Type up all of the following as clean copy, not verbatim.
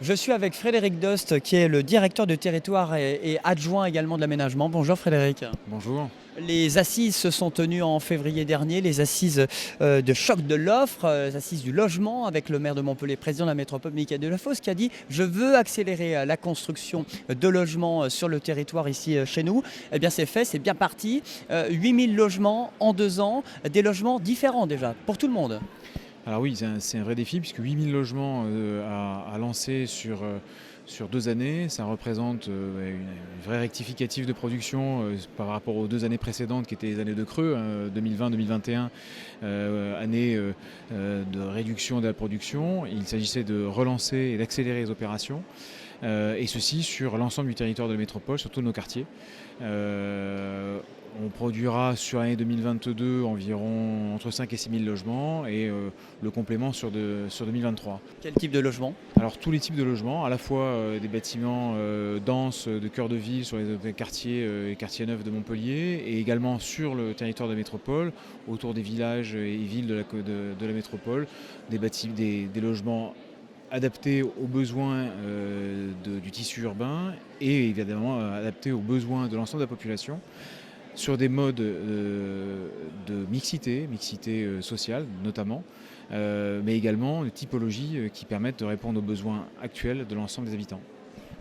Je suis avec Frédéric Dost, qui est le directeur de territoire et adjoint également de l'aménagement. Bonjour Frédéric. Bonjour. Les assises se sont tenues en février dernier, les assises de choc de l'offre, les assises du logement, avec le maire de Montpellier, président de la métropole, Mickaël Delafosse, qui a dit « Je veux accélérer la construction de logements sur le territoire ici chez nous ». Eh bien c'est fait, c'est bien parti. 8000 logements en 2 ans, des logements différents déjà, pour tout le monde. Alors oui, c'est un vrai défi puisque 8000 logements à lancer sur 2 années, ça représente une vraie rectificative de production par rapport aux 2 années précédentes qui étaient les années de creux, 2020-2021, années de réduction de la production. Il s'agissait de relancer et d'accélérer les opérations, et ceci sur l'ensemble du territoire de la métropole, sur tous nos quartiers. On produira sur l'année 2022 environ entre 5 et 6 000 logements et le complément sur 2023. Quel type de logement? Alors tous les types de logements, à la fois des bâtiments denses de cœur de ville sur les quartiers neufs de Montpellier et également sur le territoire de la métropole, autour des villages et villes de la métropole, des logements adaptés aux besoins du tissu urbain et évidemment adaptés aux besoins de l'ensemble de la population, sur des modes de mixité sociale notamment, mais également de typologies qui permettent de répondre aux besoins actuels de l'ensemble des habitants.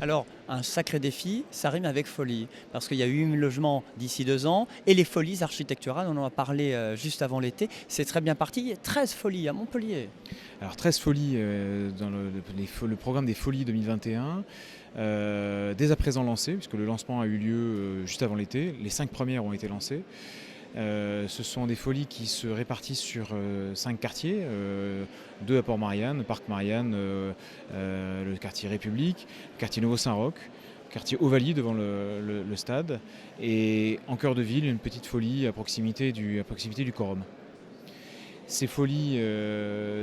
Alors, un sacré défi, ça rime avec folie, parce qu'il y a 8000 logements d'ici 2 ans, et les folies architecturales, on en a parlé juste avant l'été, c'est très bien parti, il y a 13 folies à Montpellier. Alors 13 folies dans le programme des folies 2021, dès à présent lancées, puisque le lancement a eu lieu juste avant l'été, les 5 premières ont été lancées. Ce sont des folies qui se répartissent sur 5 quartiers, 2 à Port-Marianne, Parc Marianne, le quartier République, le quartier Nouveau-Saint-Roch, le quartier Ovalie devant le stade, et en cœur de ville, une petite folie à proximité du Quorum. Ces folies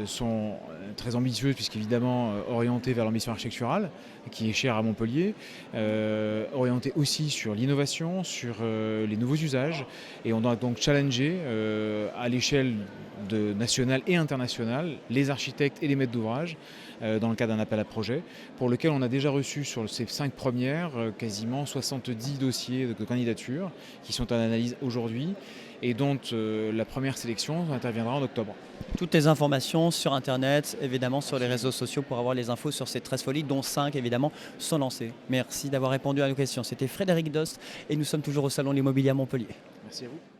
sont très ambitieuses puisqu'évidemment orientées vers l'ambition architecturale qui est chère à Montpellier, orientées aussi sur l'innovation, sur les nouveaux usages, et on a donc challengé à l'échelle nationale et internationale les architectes et les maîtres d'ouvrage dans le cadre d'un appel à projet pour lequel on a déjà reçu sur ces 5 premières quasiment 70 dossiers de candidature qui sont en analyse aujourd'hui et dont la première sélection interviendra en octobre. Toutes les informations sur Internet, évidemment sur les réseaux sociaux pour avoir les infos sur ces 13 folies, dont 5 évidemment sont lancées. Merci d'avoir répondu à nos questions. C'était Frédéric Dost et nous sommes toujours au Salon de l'Immobilier à Montpellier. Merci à vous.